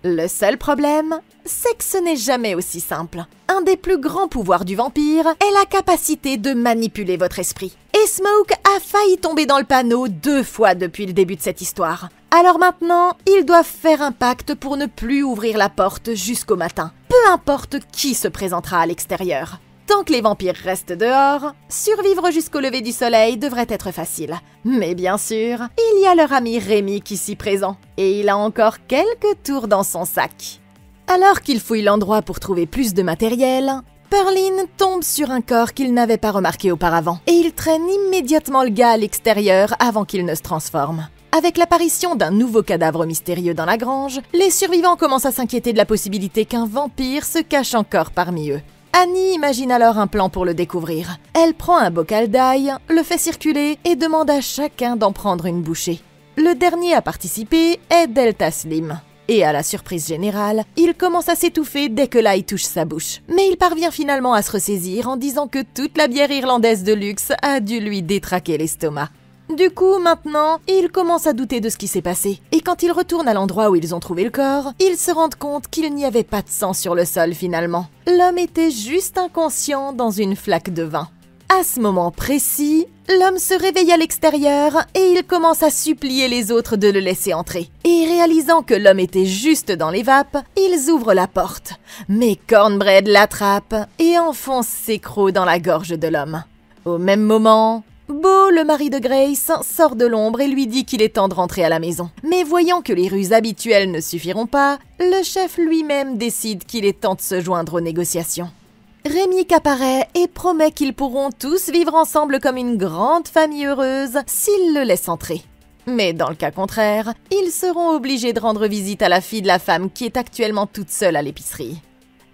Le seul problème, c'est que ce n'est jamais aussi simple. Un des plus grands pouvoirs du vampire est la capacité de manipuler votre esprit. Et Smoke a failli tomber dans le panneau 2 fois depuis le début de cette histoire. Alors maintenant, ils doivent faire un pacte pour ne plus ouvrir la porte jusqu'au matin. Peu importe qui se présentera à l'extérieur. Tant que les vampires restent dehors, survivre jusqu'au lever du soleil devrait être facile. Mais bien sûr, il y a leur ami Rémi qui s'y présent, et il a encore quelques tours dans son sac. Alors qu'il fouille l'endroit pour trouver plus de matériel, Perlin tombe sur un corps qu'il n'avait pas remarqué auparavant, et il traîne immédiatement le gars à l'extérieur avant qu'il ne se transforme. Avec l'apparition d'un nouveau cadavre mystérieux dans la grange, les survivants commencent à s'inquiéter de la possibilité qu'un vampire se cache encore parmi eux. Annie imagine alors un plan pour le découvrir. Elle prend un bocal d'ail, le fait circuler et demande à chacun d'en prendre une bouchée. Le dernier à participer est Delta Slim. Et à la surprise générale, il commence à s'étouffer dès que l'ail touche sa bouche. Mais il parvient finalement à se ressaisir en disant que toute la bière irlandaise de luxe a dû lui détraquer l'estomac. Du coup, maintenant, ils commencent à douter de ce qui s'est passé. Et quand ils retournent à l'endroit où ils ont trouvé le corps, ils se rendent compte qu'il n'y avait pas de sang sur le sol finalement. L'homme était juste inconscient dans une flaque de vin. À ce moment précis, l'homme se réveille à l'extérieur et il commence à supplier les autres de le laisser entrer. Et réalisant que l'homme était juste dans les vapes, ils ouvrent la porte. Mais Cornbread l'attrape et enfonce ses crocs dans la gorge de l'homme. Au même moment, Beau, le mari de Grace, sort de l'ombre et lui dit qu'il est temps de rentrer à la maison. Mais voyant que les ruses habituelles ne suffiront pas, le chef lui-même décide qu'il est temps de se joindre aux négociations. Rémi apparaît et promet qu'ils pourront tous vivre ensemble comme une grande famille heureuse s'ils le laissent entrer. Mais dans le cas contraire, ils seront obligés de rendre visite à la fille de la femme qui est actuellement toute seule à l'épicerie.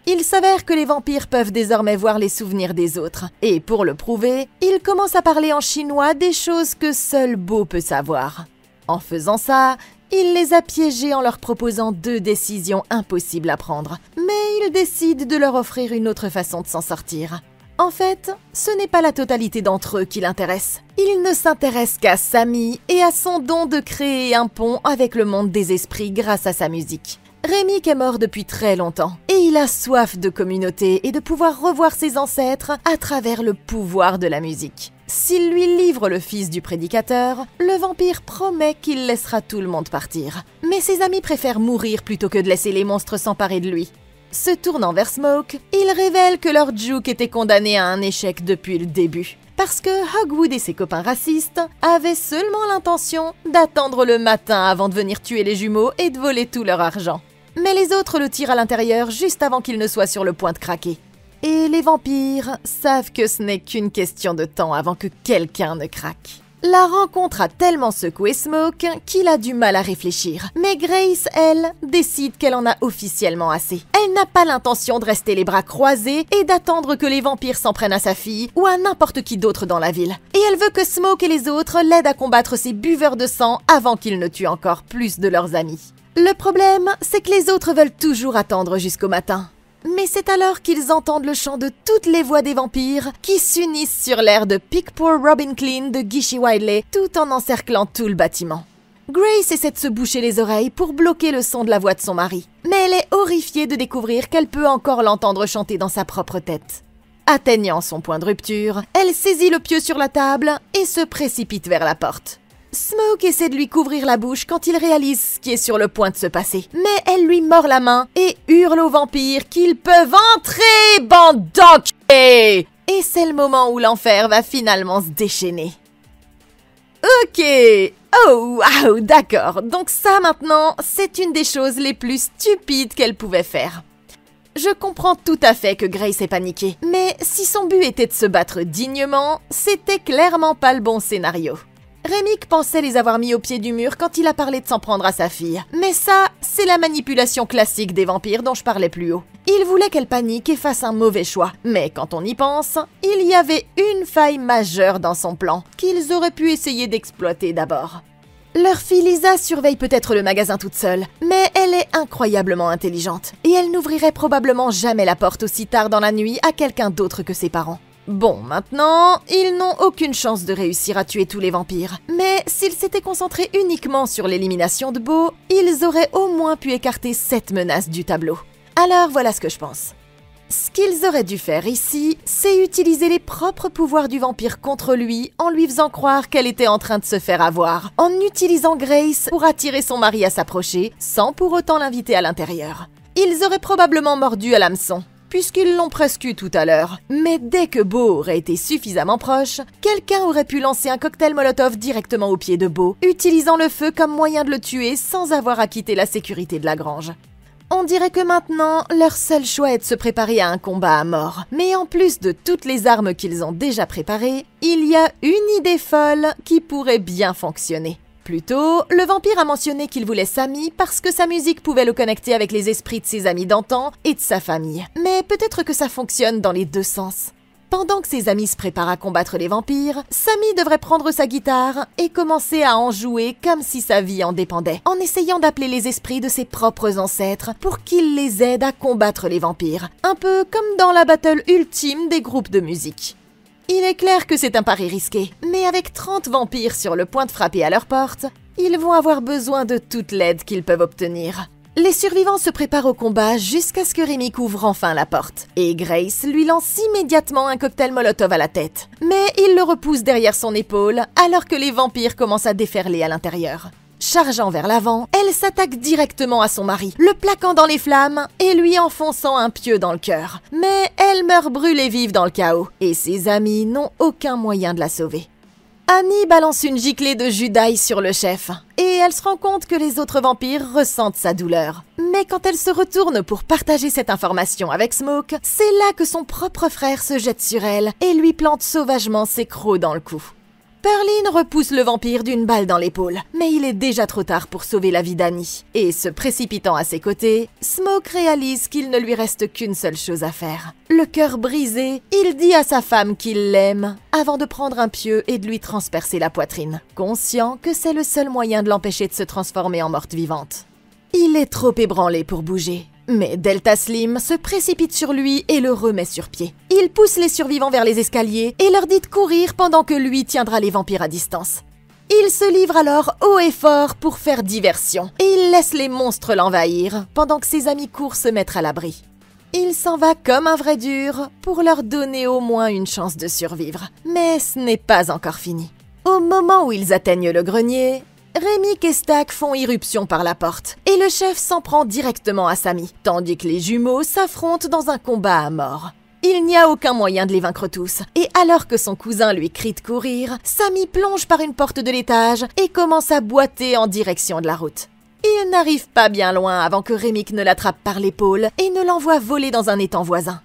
Il s'avère que les vampires peuvent désormais voir les souvenirs des autres, et pour le prouver, ils commencent à parler en chinois des choses que seul Beau peut savoir. En faisant ça, il les a piégés en leur proposant 2 décisions impossibles à prendre, mais il décide de leur offrir une autre façon de s'en sortir. En fait, ce n'est pas la totalité d'entre eux qui l'intéresse. Il ne s'intéresse qu'à Sammy et à son don de créer un pont avec le monde des esprits grâce à sa musique. Rémi est mort depuis très longtemps, et il a soif de communauté et de pouvoir revoir ses ancêtres à travers le pouvoir de la musique. S'il lui livre le fils du prédicateur, le vampire promet qu'il laissera tout le monde partir. Mais ses amis préfèrent mourir plutôt que de laisser les monstres s'emparer de lui. Se tournant vers Smoke, il révèle que leur Juke était condamné à un échec depuis le début. Parce que Hogwood et ses copains racistes avaient seulement l'intention d'attendre le matin avant de venir tuer les jumeaux et de voler tout leur argent. Mais les autres le tirent à l'intérieur juste avant qu'il ne soit sur le point de craquer. Et les vampires savent que ce n'est qu'une question de temps avant que quelqu'un ne craque. La rencontre a tellement secoué Smoke qu'il a du mal à réfléchir. Mais Grace, elle, décide qu'elle en a officiellement assez. Elle n'a pas l'intention de rester les bras croisés et d'attendre que les vampires s'en prennent à sa fille ou à n'importe qui d'autre dans la ville. Et elle veut que Smoke et les autres l'aident à combattre ces buveurs de sang avant qu'ils ne tuent encore plus de leurs amis. Le problème, c'est que les autres veulent toujours attendre jusqu'au matin. Mais c'est alors qu'ils entendent le chant de toutes les voix des vampires qui s'unissent sur l'air de Pick Poor Robin Clean de Gishy Wiley tout en encerclant tout le bâtiment. Grace essaie de se boucher les oreilles pour bloquer le son de la voix de son mari, mais elle est horrifiée de découvrir qu'elle peut encore l'entendre chanter dans sa propre tête. Atteignant son point de rupture, elle saisit le pieu sur la table et se précipite vers la porte. Smoke essaie de lui couvrir la bouche quand il réalise ce qui est sur le point de se passer, mais elle lui mord la main et hurle aux vampires qu'ils peuvent entrer, bande d'enculés! Et c'est le moment où l'enfer va finalement se déchaîner. Ok, oh wow, d'accord, donc ça maintenant, c'est une des choses les plus stupides qu'elle pouvait faire. Je comprends tout à fait que Grace ait paniqué, mais si son but était de se battre dignement, c'était clairement pas le bon scénario. Rémick pensait les avoir mis au pied du mur quand il a parlé de s'en prendre à sa fille. Mais ça, c'est la manipulation classique des vampires dont je parlais plus haut. Il voulait qu'elle panique et fasse un mauvais choix. Mais quand on y pense, il y avait une faille majeure dans son plan, qu'ils auraient pu essayer d'exploiter d'abord. Leur fille Lisa surveille peut-être le magasin toute seule, mais elle est incroyablement intelligente, et elle n'ouvrirait probablement jamais la porte aussi tard dans la nuit à quelqu'un d'autre que ses parents. Bon, maintenant, ils n'ont aucune chance de réussir à tuer tous les vampires. Mais s'ils s'étaient concentrés uniquement sur l'élimination de Beau, ils auraient au moins pu écarter cette menace du tableau. Alors voilà ce que je pense. Ce qu'ils auraient dû faire ici, c'est utiliser les propres pouvoirs du vampire contre lui en lui faisant croire qu'elle était en train de se faire avoir, en utilisant Grace pour attirer son mari à s'approcher, sans pour autant l'inviter à l'intérieur. Ils auraient probablement mordu à l'hameçon, puisqu'ils l'ont presque eu tout à l'heure. Mais dès que Beau aurait été suffisamment proche, quelqu'un aurait pu lancer un cocktail Molotov directement au pied de Beau, utilisant le feu comme moyen de le tuer sans avoir à quitter la sécurité de la grange. On dirait que maintenant, leur seul choix est de se préparer à un combat à mort. Mais en plus de toutes les armes qu'ils ont déjà préparées, il y a une idée folle qui pourrait bien fonctionner. Plus tôt, le vampire a mentionné qu'il voulait Sammy parce que sa musique pouvait le connecter avec les esprits de ses amis d'antan et de sa famille. Mais peut-être que ça fonctionne dans les deux sens. Pendant que ses amis se préparent à combattre les vampires, Sammy devrait prendre sa guitare et commencer à en jouer comme si sa vie en dépendait, en essayant d'appeler les esprits de ses propres ancêtres pour qu'ils les aident à combattre les vampires, un peu comme dans la battle ultime des groupes de musique. Il est clair que c'est un pari risqué, mais avec 30 vampires sur le point de frapper à leur porte, ils vont avoir besoin de toute l'aide qu'ils peuvent obtenir. Les survivants se préparent au combat jusqu'à ce que Rémick ouvre enfin la porte, et Grace lui lance immédiatement un cocktail Molotov à la tête. Mais il le repousse derrière son épaule alors que les vampires commencent à déferler à l'intérieur. Chargeant vers l'avant, elle s'attaque directement à son mari, le plaquant dans les flammes et lui enfonçant un pieu dans le cœur. Mais elle meurt brûlée vive dans le chaos, et ses amis n'ont aucun moyen de la sauver. Annie balance une giclée de jus d'ail sur le chef, et elle se rend compte que les autres vampires ressentent sa douleur. Mais quand elle se retourne pour partager cette information avec Smoke, c'est là que son propre frère se jette sur elle et lui plante sauvagement ses crocs dans le cou. Perline repousse le vampire d'une balle dans l'épaule, mais il est déjà trop tard pour sauver la vie d'Annie. Et se précipitant à ses côtés, Smoke réalise qu'il ne lui reste qu'une seule chose à faire. Le cœur brisé, il dit à sa femme qu'il l'aime, avant de prendre un pieu et de lui transpercer la poitrine, conscient que c'est le seul moyen de l'empêcher de se transformer en morte vivante. Il est trop ébranlé pour bouger. Mais Delta Slim se précipite sur lui et le remet sur pied. Il pousse les survivants vers les escaliers et leur dit de courir pendant que lui tiendra les vampires à distance. Il se livre alors haut et fort pour faire diversion et il laisse les monstres l'envahir pendant que ses amis courent se mettre à l'abri. Il s'en va comme un vrai dur pour leur donner au moins une chance de survivre. Mais ce n'est pas encore fini. Au moment où ils atteignent le grenier, Rémick et Stack font irruption par la porte, et le chef s'en prend directement à Sammy, tandis que les jumeaux s'affrontent dans un combat à mort. Il n'y a aucun moyen de les vaincre tous, et alors que son cousin lui crie de courir, Sammy plonge par une porte de l'étage et commence à boiter en direction de la route. Il n'arrive pas bien loin avant que Rémick ne l'attrape par l'épaule et ne l'envoie voler dans un étang voisin.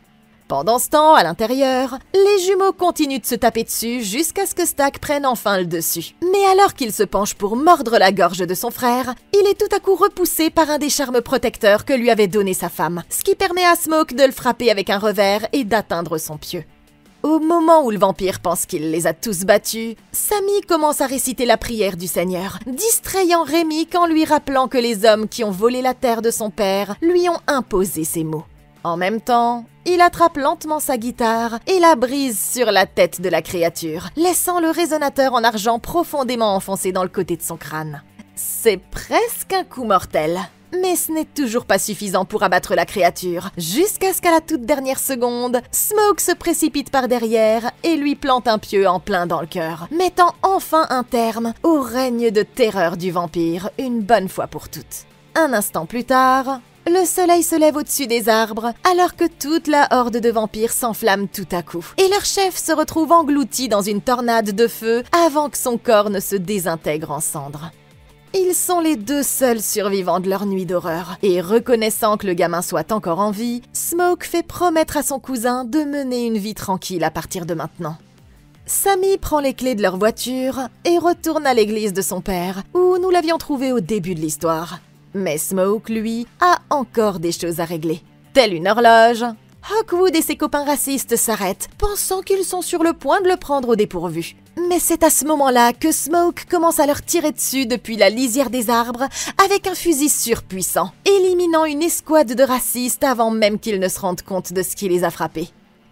Pendant ce temps, à l'intérieur, les jumeaux continuent de se taper dessus jusqu'à ce que Stack prenne enfin le dessus. Mais alors qu'il se penche pour mordre la gorge de son frère, il est tout à coup repoussé par un des charmes protecteurs que lui avait donné sa femme, ce qui permet à Smoke de le frapper avec un revers et d'atteindre son pieu. Au moment où le vampire pense qu'il les a tous battus, Sammy commence à réciter la prière du Seigneur, distrayant Rémick en lui rappelant que les hommes qui ont volé la terre de son père lui ont imposé ces mots. En même temps, il attrape lentement sa guitare et la brise sur la tête de la créature, laissant le résonateur en argent profondément enfoncé dans le côté de son crâne. C'est presque un coup mortel. Mais ce n'est toujours pas suffisant pour abattre la créature, jusqu'à ce qu'à la toute dernière seconde, Smoke se précipite par derrière et lui plante un pieu en plein dans le cœur, mettant enfin un terme au règne de terreur du vampire, une bonne fois pour toutes. Un instant plus tard, le soleil se lève au-dessus des arbres, alors que toute la horde de vampires s'enflamme tout à coup, et leur chef se retrouve englouti dans une tornade de feu avant que son corps ne se désintègre en cendres. Ils sont les deux seuls survivants de leur nuit d'horreur, et reconnaissant que le gamin soit encore en vie, Smoke fait promettre à son cousin de mener une vie tranquille à partir de maintenant. Sammy prend les clés de leur voiture et retourne à l'église de son père, où nous l'avions trouvé au début de l'histoire. Mais Smoke, lui, a encore des choses à régler. Telle une horloge, Hawkwood et ses copains racistes s'arrêtent, pensant qu'ils sont sur le point de le prendre au dépourvu. Mais c'est à ce moment-là que Smoke commence à leur tirer dessus depuis la lisière des arbres avec un fusil surpuissant, éliminant une escouade de racistes avant même qu'ils ne se rendent compte de ce qui les a frappés.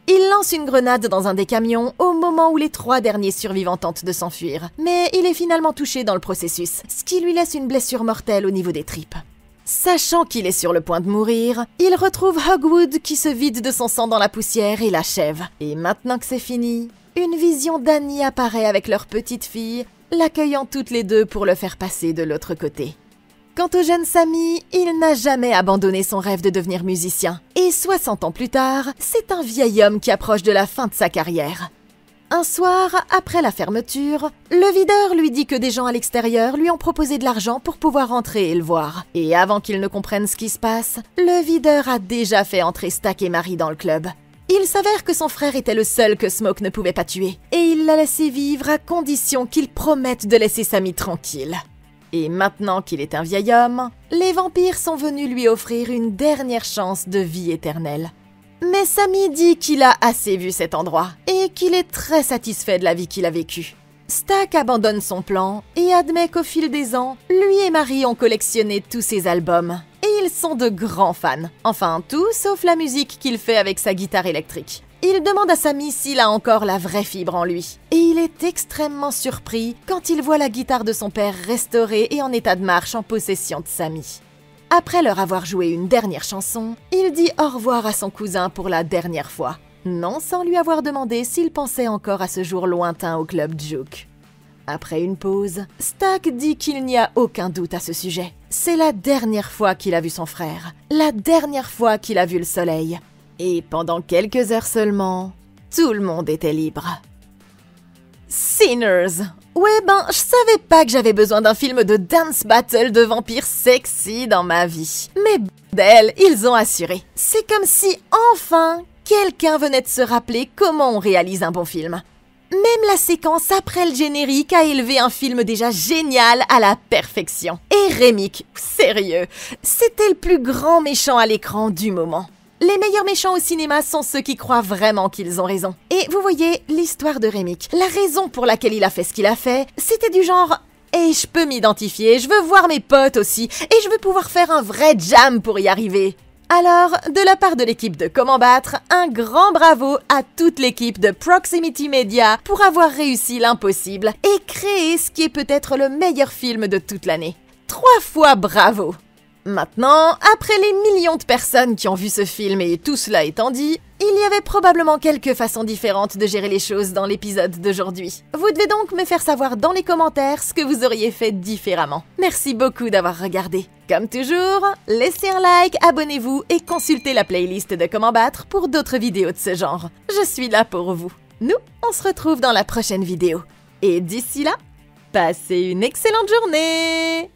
Il lance une grenade dans un des camions au moment où les 3 derniers survivants tentent de s'enfuir, mais il est finalement touché dans le processus, ce qui lui laisse une blessure mortelle au niveau des tripes. Sachant qu'il est sur le point de mourir, il retrouve Hogwood qui se vide de son sang dans la poussière et l'achève. Et maintenant que c'est fini, une vision d'Annie apparaît avec leur petite fille, l'accueillant toutes les deux pour le faire passer de l'autre côté. Quant au jeune Sammy, il n'a jamais abandonné son rêve de devenir musicien. Et 60 ans plus tard, c'est un vieil homme qui approche de la fin de sa carrière. Un soir, après la fermeture, le videur lui dit que des gens à l'extérieur lui ont proposé de l'argent pour pouvoir entrer et le voir. Et avant qu'il ne comprenne ce qui se passe, le videur a déjà fait entrer Stack et Marie dans le club. Il s'avère que son frère était le seul que Smoke ne pouvait pas tuer, et il l'a laissé vivre à condition qu'il promette de laisser Sammy tranquille. Et maintenant qu'il est un vieil homme, les vampires sont venus lui offrir une dernière chance de vie éternelle. Mais Sammy dit qu'il a assez vu cet endroit, et qu'il est très satisfait de la vie qu'il a vécue. Stack abandonne son plan, et admet qu'au fil des ans, lui et Marie ont collectionné tous ses albums. Et ils sont de grands fans. Enfin, tout sauf la musique qu'il fait avec sa guitare électrique. Il demande à Sammy s'il a encore la vraie fibre en lui. Et il est extrêmement surpris quand il voit la guitare de son père restaurée et en état de marche en possession de Sammy. Après leur avoir joué une dernière chanson, il dit au revoir à son cousin pour la dernière fois. Non sans lui avoir demandé s'il pensait encore à ce jour lointain au club Juke. Après une pause, Stack dit qu'il n'y a aucun doute à ce sujet. C'est la dernière fois qu'il a vu son frère, la dernière fois qu'il a vu le soleil. Et pendant quelques heures seulement, tout le monde était libre. Sinners. Ouais je savais pas que j'avais besoin d'un film de dance battle de vampires sexy dans ma vie. Mais bordel, ils ont assuré. C'est comme si, enfin, quelqu'un venait de se rappeler comment on réalise un bon film. Même la séquence après le générique a élevé un film déjà génial à la perfection. Et Rémick, sérieux, c'était le plus grand méchant à l'écran du moment. Les meilleurs méchants au cinéma sont ceux qui croient vraiment qu'ils ont raison. Et vous voyez, l'histoire de Rémick, la raison pour laquelle il a fait ce qu'il a fait, c'était du genre « Et je peux m'identifier, je veux voir mes potes aussi, et je veux pouvoir faire un vrai jam pour y arriver ». Alors, de la part de l'équipe de Comment Battre, un grand bravo à toute l'équipe de Proximity Media pour avoir réussi l'impossible et créé ce qui est peut-être le meilleur film de toute l'année. 3 fois bravo! Maintenant, après les millions de personnes qui ont vu ce film et tout cela étant dit, il y avait probablement quelques façons différentes de gérer les choses dans l'épisode d'aujourd'hui. Vous devez donc me faire savoir dans les commentaires ce que vous auriez fait différemment. Merci beaucoup d'avoir regardé. Comme toujours, laissez un like, abonnez-vous et consultez la playlist de Comment Battre pour d'autres vidéos de ce genre. Je suis là pour vous. Nous, on se retrouve dans la prochaine vidéo. Et d'ici là, passez une excellente journée!